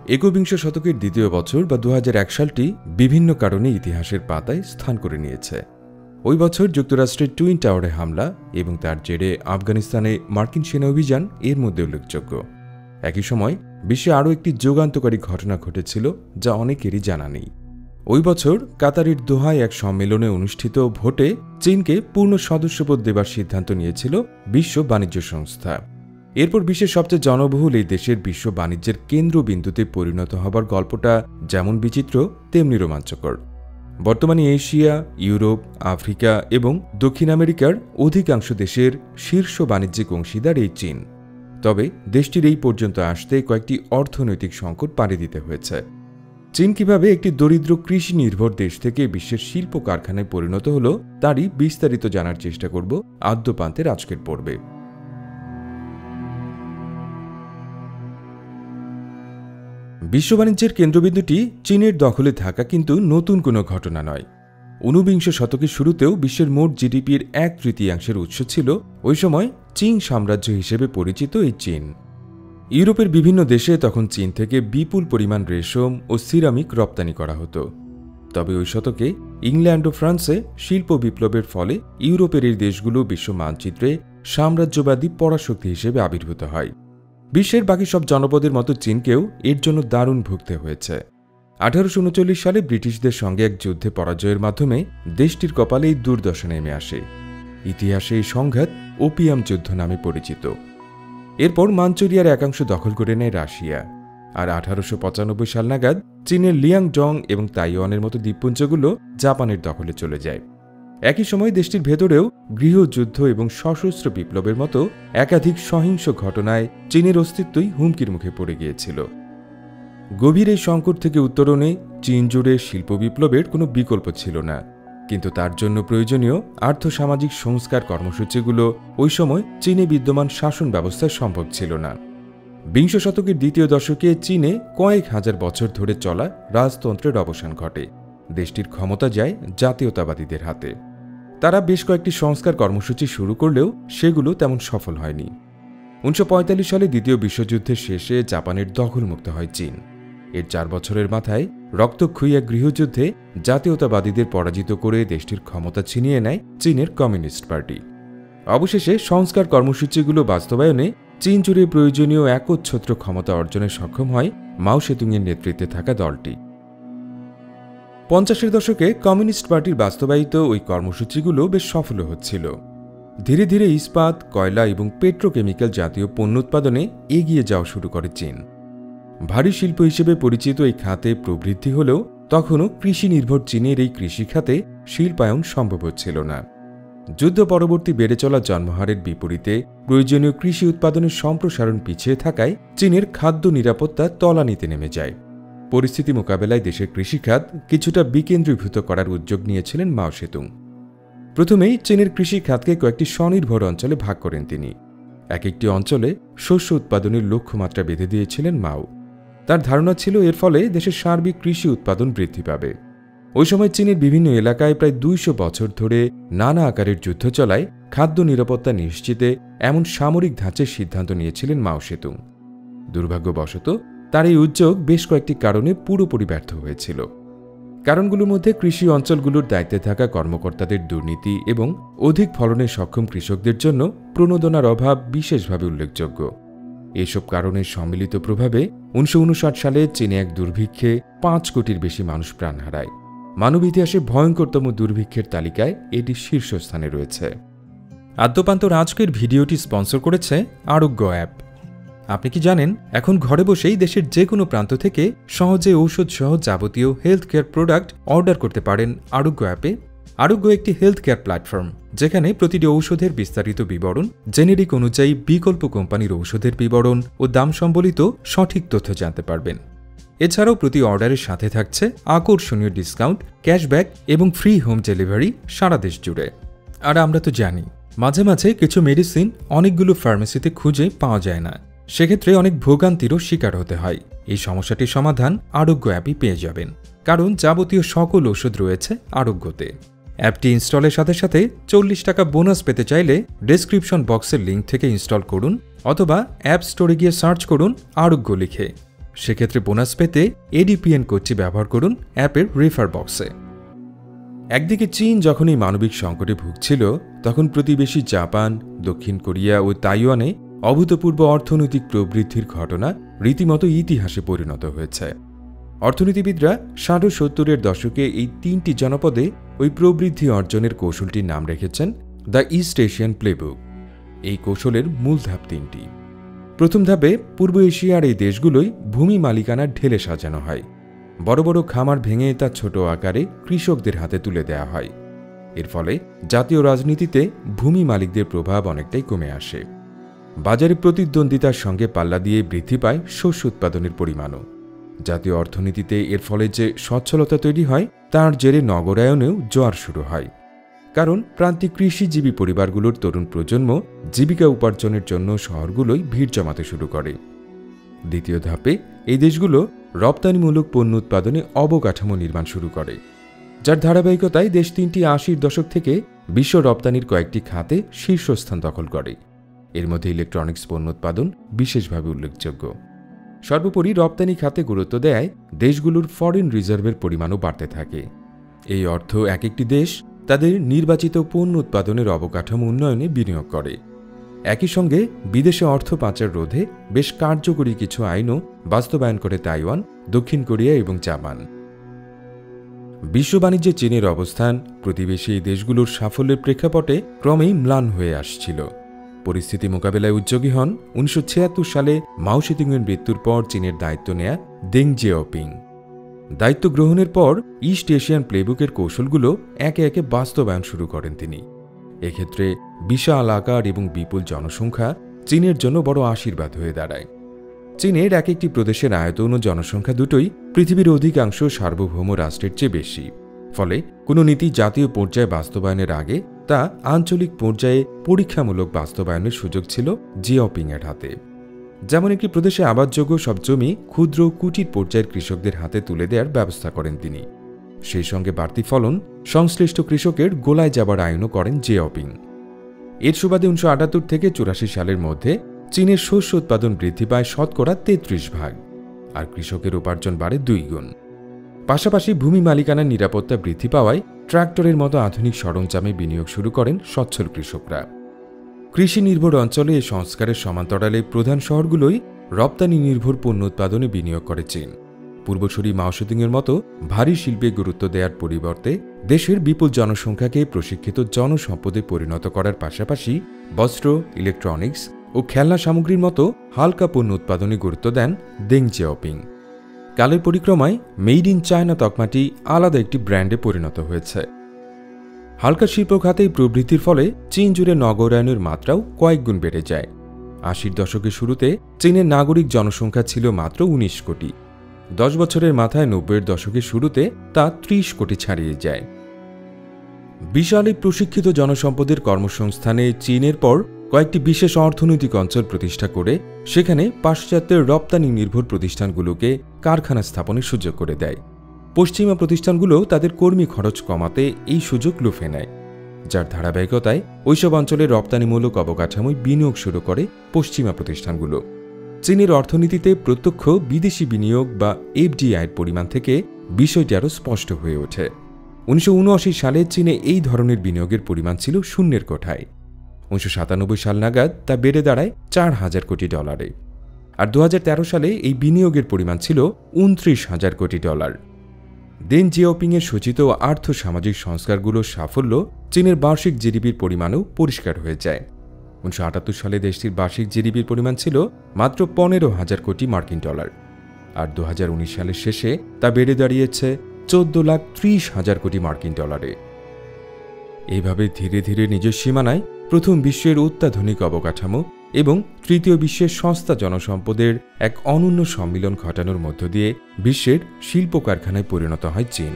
একবিংশ শতকের দ্বিতীয় বছর বা 2001 সালটি বিভিন্ন কারণে ইতিহাসের পাতায় স্থান করে নিয়েছে। ওই বছর যুক্তরাষ্ট্রের টুইন টাওয়ারে হামলা এবং তার জেরে আফগানিস্তানে মার্কিন সেনা অভিযান এর মধ্যে উল্লেখযোগ্য। একই সময় বিশ্বে আরও একটি যুগান্তকারী ঘটনা ঘটেছিল যা অনেকেরই জানা নেই। ওই বছর কাতারের দোহায় এক সম্মেলনে অনুষ্ঠিত ভোটে চীনকে পূর্ণ সদস্যপদ দেবার সিদ্ধান্ত নিয়েছিল বিশ্ব বাণিজ্য সংস্থা। এরপর বিশ্বের সবচেয়ে জনবহুল এই দেশের বিশ্ব বাণিজ্যের কেন্দ্রবিন্দুতে পরিণত হবার গল্পটা যেমন বিচিত্র তেমনি রোমাঞ্চকর। বর্তমানে এশিয়া, ইউরোপ, আফ্রিকা এবং দক্ষিণ আমেরিকার অধিকাংশ দেশের শীর্ষ বাণিজ্যিক অংশীদার এই চীন। তবে দেশটির এই পর্যন্ত আসতে কয়েকটি অর্থনৈতিক সংকট পাড়ি দিতে হয়েছে। চীন কিভাবে একটি দরিদ্র কৃষি নির্ভর দেশ থেকে বিশ্বের শিল্প কারখানায় পরিণত হল তারই বিস্তারিত জানার চেষ্টা করব আদ্যপান্তের আজকের পর্বে। বিশ্ব বাণিজ্যের কেন্দ্রবিন্দুটি চীনের দখলে থাকা কিন্তু নতুন কোনো ঘটনা নয়। ঊনবিংশ শতকের শুরুতেও বিশ্বের মোট জিডিপির 1/3 উৎস ছিল ওই সময় চিং সাম্রাজ্য হিসেবে পরিচিত এই চীন। ইউরোপের বিভিন্ন দেশে তখন চীন থেকে বিপুল পরিমাণ রেশম ও সিরামিক রপ্তানি করা হতো। তবে ওই শতকে ইংল্যান্ড ও ফ্রান্সে শিল্প বিপ্লবের ফলে ইউরোপের এই দেশগুলো বিশ্ব মানচিত্রে সাম্রাজ্যবাদী পরাশক্তি হিসেবে আবির্ভূত হয়। বিশ্বের বাকি সব জনপদের মতো চীনকেও এর জন্য দারুণ ভুগতে হয়েছে। 1839 সালে ব্রিটিশদের সঙ্গে এক যুদ্ধে পরাজয়ের মাধ্যমে দেশটির কপালে এই দুর্দশা নেমে আসে। ইতিহাসে এই সংঘাত ওপিয়াম যুদ্ধ নামে পরিচিত। এরপর মাঞ্চুরিয়ার একাংশ দখল করে নেয় রাশিয়া, আর 1895 সাল নাগাদ চীনের লিয়াংডং এবং তাইওয়ানের মতো দ্বীপপুঞ্জগুলো জাপানের দখলে চলে যায়। একই সময় দেশটির ভেতরেও গৃহযুদ্ধ এবং সশস্ত্র বিপ্লবের মতো একাধিক সহিংস ঘটনায় চীনের অস্তিত্বই হুমকির মুখে পড়ে গিয়েছিল। গভীর এই সংকট থেকে উত্তরণে চীন জুড়ে শিল্প বিপ্লবের কোনো বিকল্প ছিল না, কিন্তু তার জন্য প্রয়োজনীয় আর্থসামাজিক সংস্কার কর্মসূচিগুলো ওই সময় চীনে বিদ্যমান শাসন ব্যবস্থায় সম্ভব ছিল না। বিংশ শতকের দ্বিতীয় দশকে চীনে কয়েক হাজার বছর ধরে চলা রাজতন্ত্রের অবসান ঘটে। দেশটির ক্ষমতা যায় জাতীয়তাবাদীদের হাতে। তারা বেশ কয়েকটি সংস্কার কর্মসূচি শুরু করলেও সেগুলো তেমন সফল হয়নি। 1945 সালে দ্বিতীয় বিশ্বযুদ্ধের শেষে জাপানের দখলমুক্ত হয় চীন। এর 4 বছরের মাথায় রক্তক্ষয়ী এক গৃহযুদ্ধে জাতীয়তাবাদীদের পরাজিত করে দেশটির ক্ষমতা ছিনিয়ে নেয় চীনের কমিউনিস্ট পার্টি। অবশেষে সংস্কার কর্মসূচিগুলো বাস্তবায়নে চীন জুড়ে প্রয়োজনীয় একচ্ছত্র ক্ষমতা অর্জনে সক্ষম হয় মাও সেতুংয়ের নেতৃত্বে থাকা দলটি। 50-এর দশকে কমিউনিস্ট পার্টির বাস্তবায়িত ওই কর্মসূচিগুলো বেশ সফল হচ্ছিল। ধীরে ধীরে ইস্পাত, কয়লা এবং পেট্রোকেমিক্যাল জাতীয় পণ্য উৎপাদনে এগিয়ে যাওয়া শুরু করে চীন। ভারী শিল্প হিসেবে পরিচিত এই খাতে প্রবৃদ্ধি হলেও তখনও কৃষি নির্ভর চীনের এই কৃষি খাতে শিল্পায়ন সম্ভব হচ্ছিল না। যুদ্ধ পরবর্তী বেড়ে চলা জন্মহারের বিপরীতে প্রয়োজনীয় কৃষি উৎপাদনের সম্প্রসারণ পিছিয়ে থাকায় চীনের খাদ্য নিরাপত্তা তলানিতে নেমে যায়। পরিস্থিতি মোকাবেলায় দেশের কৃষিখাত কিছুটা বিকেন্দ্রীভূত করার উদ্যোগ নিয়েছিলেন মাও সেতুং। প্রথমেই চীনের কৃষি খাতকে কয়েকটি স্বনির্ভর অঞ্চলে ভাগ করেন তিনি। এক একটি অঞ্চলে শস্য উৎপাদনের লক্ষ্যমাত্রা বেঁধে দিয়েছিলেন মাও। তার ধারণা ছিল এর ফলে দেশের সার্বিক কৃষি উৎপাদন বৃদ্ধি পাবে। ওই সময় চীনের বিভিন্ন এলাকায় প্রায় 200 বছর ধরে নানা আকারের যুদ্ধ চলায় খাদ্য নিরাপত্তা নিশ্চিতে এমন সামরিক ধাঁচের সিদ্ধান্ত নিয়েছিলেন মাও সেতুং। দুর্ভাগ্যবশত তার এই উদ্যোগ বেশ কয়েকটি কারণে পুরোপুরি ব্যর্থ হয়েছিল। কারণগুলোর মধ্যে কৃষি অঞ্চলগুলোর দায়িত্বে থাকা কর্মকর্তাদের দুর্নীতি এবং অধিক ফলনে সক্ষম কৃষকদের জন্য প্রণোদনার অভাব বিশেষভাবে উল্লেখযোগ্য। এসব কারণের সম্মিলিত প্রভাবে 1959 সালে চীনে এক দুর্ভিক্ষে 5 কোটির বেশি মানুষ প্রাণ হারায়। মানব ইতিহাসে ভয়ঙ্করতম দুর্ভিক্ষের তালিকায় এটি শীর্ষস্থানে রয়েছে। আদ্যপান্তর আজকের ভিডিওটি স্পন্সর করেছে আরোগ্য অ্যাপ। আপনি কি জানেন এখন ঘরে বসেই দেশের যে কোনো প্রান্ত থেকে সহজে ঔষধ সহ যাবতীয় হেলথ কেয়ার প্রোডাক্ট অর্ডার করতে পারেন আরোগ্য অ্যাপে। আরোগ্য একটি হেলথ কেয়ার প্ল্যাটফর্ম যেখানে প্রতিটি ঔষধের বিস্তারিত বিবরণ, জেনেরিক অনুযায়ী বিকল্প কোম্পানির ঔষধের বিবরণ ও দাম সম্বলিত সঠিক তথ্য জানতে পারবেন। এছাড়াও প্রতি অর্ডারের সাথে থাকছে আকর্ষণীয় ডিসকাউন্ট, ক্যাশব্যাক এবং ফ্রি হোম ডেলিভারি সারা দেশ জুড়ে। আর আমরা তো জানি মাঝে মাঝে কিছু মেডিসিন অনেকগুলো ফার্মেসিতে খুঁজে পাওয়া যায় না, সেক্ষেত্রে অনেক ভোগান্তিরও শিকার হতে হয়। এই সমস্যাটির সমাধান আরোগ্য অ্যাপই পেয়ে যাবেন, কারণ যাবতীয় সকল ওষুধ রয়েছে আরোগ্যতে। অ্যাপটি ইনস্টলের সাথে সাথে 40 টাকা বোনাস পেতে চাইলে ডেসক্রিপশন বক্সের লিঙ্ক থেকে ইনস্টল করুন অথবা অ্যাপ স্টোরে গিয়ে সার্চ করুন আরোগ্য লিখে। সেক্ষেত্রে বোনাস পেতে ADPN কোডটি ব্যবহার করুন অ্যাপের রেফার বক্সে। একদিকে চীন যখন এই মানবিক সংকটে ভুগছিল, তখন প্রতিবেশী জাপান, দক্ষিণ কোরিয়া ও তাইওয়ানে অভূতপূর্ব অর্থনৈতিক প্রবৃদ্ধির ঘটনা রীতিমতো ইতিহাসে পরিণত হয়েছে। অর্থনীতিবিদরা 60-70-এর দশকে এই 3টি জনপদে ওই প্রবৃদ্ধি অর্জনের কৌশলটির নাম রেখেছেন দ্য ইস্ট এশিয়ান প্লেবুক। এই কৌশলের মূল ধাপ 3টি। প্রথম ধাপে পূর্ব এশিয়ার এই দেশগুলোই ভূমি মালিকানার ঢেলে সাজানো হয়। বড় বড় খামার ভেঙে তা ছোট আকারে কৃষকদের হাতে তুলে দেওয়া হয়। এর ফলে জাতীয় রাজনীতিতে ভূমি মালিকদের প্রভাব অনেকটাই কমে আসে। বাজারে প্রতিদ্বন্দ্বিতার সঙ্গে পাল্লা দিয়ে বৃদ্ধি পায় শস্য উৎপাদনের পরিমাণও। জাতীয় অর্থনীতিতে এর ফলে যে সচ্ছলতা তৈরি হয়, তার জেরে নগরায়নেও জোয়ার শুরু হয়। কারণ প্রান্তিক কৃষিজীবী পরিবারগুলোর তরুণ প্রজন্ম জীবিকা উপার্জনের জন্য শহরগুলোই ভিড় জমাতে শুরু করে। দ্বিতীয় ধাপে এই দেশগুলো রপ্তানিমূলক পণ্য উৎপাদনে অবকাঠামো নির্মাণ শুরু করে, যার ধারাবাহিকতায় দেশ 3টি 80-র দশক থেকে বিশ্ব রপ্তানির কয়েকটি খাতে শীর্ষস্থান দখল করে। এর মধ্যে ইলেকট্রনিক্স পণ্য উৎপাদন বিশেষভাবে উল্লেখযোগ্য। সর্বোপরি রপ্তানি খাতে গুরুত্ব দেয় দেশগুলোর ফরেন রিজার্ভের পরিমাণও বাড়তে থাকে। এই অর্থ এক একটি দেশ তাদের নির্বাচিত পণ্য উৎপাদনের অবকাঠামো উন্নয়নে বিনিয়োগ করে। একই সঙ্গে বিদেশে অর্থ পাচার রোধে বেশ কার্যকরী কিছু আইনও বাস্তবায়ন করে তাইওয়ান, দক্ষিণ কোরিয়া এবং জাপান। বিশ্ব বাণিজ্যে চীনের অবস্থান প্রতিবেশী এই দেশগুলোর সাফল্যের প্রেক্ষাপটে ক্রমেই ম্লান হয়ে আসছিল। পরিস্থিতি মোকাবেলায় উদ্যোগী হন 1976 সালে মাও সেতুংয়ের মৃত্যুর পর চীনের দায়িত্ব নেয়া দেং জিয়াওপিং। দায়িত্ব গ্রহণের পর ইস্ট এশিয়ান প্লেবুকের কৌশলগুলো একে একে বাস্তবায়ন শুরু করেন তিনি। এক্ষেত্রে বিশাল আকার এবং বিপুল জনসংখ্যা চীনের জন্য বড় আশীর্বাদ হয়ে দাঁড়ায়। চীনের এক একটি প্রদেশের আয়তন ও জনসংখ্যা দুটোই পৃথিবীর অধিকাংশ সার্বভৌম রাষ্ট্রের চেয়ে বেশি। ফলে কোনো নীতি জাতীয় পর্যায়ে বাস্তবায়নের আগে তা আঞ্চলিক পর্যায়ে পরীক্ষামূলক বাস্তবায়নের সুযোগ ছিল জিয়াওপিংয়ের হাতে। যেমন একটি প্রদেশে আবাদযোগ্য সব জমি ক্ষুদ্র কুটির পর্যায়ের কৃষকদের হাতে তুলে দেওয়ার ব্যবস্থা করেন তিনি। সেই সঙ্গে বাড়তি ফলন সংশ্লিষ্ট কৃষকের গোলায় যাবার আইনও করেন জিয়াওপিং। এর সুবাদে 1978 থেকে 84 সালের মধ্যে চীনের শস্য উৎপাদন বৃদ্ধি পায় 33%, আর কৃষকের উপার্জন বাড়ে 2 গুণ। পাশাপাশি ভূমি মালিকানার নিরাপত্তা বৃদ্ধি পাওয়ায় ট্রাক্টরের মতো আধুনিক সরঞ্জামে বিনিয়োগ শুরু করেন সচ্ছল কৃষকরা। কৃষি নির্ভর অঞ্চলে এই সংস্কারের সমান্তরালে প্রধান শহরগুলোই রপ্তানি নির্ভর পণ্য উৎপাদনে বিনিয়োগ করে চীন। পূর্বসূরি মাও সেতুংয়ের মতো ভারী শিল্পে গুরুত্ব দেওয়ার পরিবর্তে দেশের বিপুল জনসংখ্যাকে প্রশিক্ষিত জনসম্পদে পরিণত করার পাশাপাশি বস্ত্র, ইলেকট্রনিক্স ও খেলনা সামগ্রীর মতো হালকা পণ্য উৎপাদনে গুরুত্ব দেন দেং জিয়াওপিং। কালের পরিক্রমায় মেড ইন চায়না তকমাটি আলাদা একটি ব্র্যান্ডে পরিণত হয়েছে। হালকা শিল্প খাতে প্রবৃদ্ধির ফলে চীন জুড়ে নগরায়নের মাত্রাও কয়েক গুণ বেড়ে যায়। 80-র দশকের শুরুতে চীনের নাগরিক জনসংখ্যা ছিল মাত্র 19 কোটি। 10 বছরের মাথায় 90-এর দশকের শুরুতে তা 30 কোটি ছাড়িয়ে যায়। বিশাল এই প্রশিক্ষিত জনসম্পদের কর্মসংস্থানে চীনের পর কয়েকটি বিশেষ অর্থনৈতিক অঞ্চল প্রতিষ্ঠা করে সেখানে পাশ্চাত্যের রপ্তানি নির্ভর প্রতিষ্ঠানগুলোকে কারখানা স্থাপনের সুযোগ করে দেয়। পশ্চিমা প্রতিষ্ঠানগুলো তাদের কর্মী খরচ কমাতে এই সুযোগ লুফে নেয়, যার ধারাবাহিকতায় ওইসব অঞ্চলে রপ্তানিমূলক অবকাঠামোয় বিনিয়োগ শুরু করে পশ্চিমা প্রতিষ্ঠানগুলো। চীনের অর্থনীতিতে প্রত্যক্ষ বিদেশি বিনিয়োগ বা এফডিআইয়ের পরিমাণ থেকে বিষয়টি আরও স্পষ্ট হয়ে ওঠে। 1979 সালে চীনে এই ধরনের বিনিয়োগের পরিমাণ ছিল শূন্যের কোঠায়। 1997 সাল নাগাদ তা বেড়ে দাঁড়ায় $4,000 কোটি। আর 2013 সালে এই বিনিয়োগের পরিমাণ ছিল $29,000 কোটি। দেং জিয়াওপিংয়ের সূচিত আর্থ-সামাজিক সংস্কারগুলোর সাফল্য চীনের বার্ষিক জিডিপির পরিমাণও পরিষ্কার হয়ে যায়। 1978 সালে দেশটির বার্ষিক জিডিপির পরিমাণ ছিল মাত্র $15,000 কোটি। আর 2019 সালের শেষে তা বেড়ে দাঁড়িয়েছে $14,30,000 কোটি। এইভাবে ধীরে ধীরে নিজের সীমানায় প্রথম বিশ্বের অত্যাধুনিক অবকাঠামো এবং তৃতীয় বিশ্বের সস্তা জনসম্পদের এক অনন্য সম্মিলন ঘটানোর মধ্য দিয়ে বিশ্বের শিল্প কারখানায় পরিণত হয় চীন।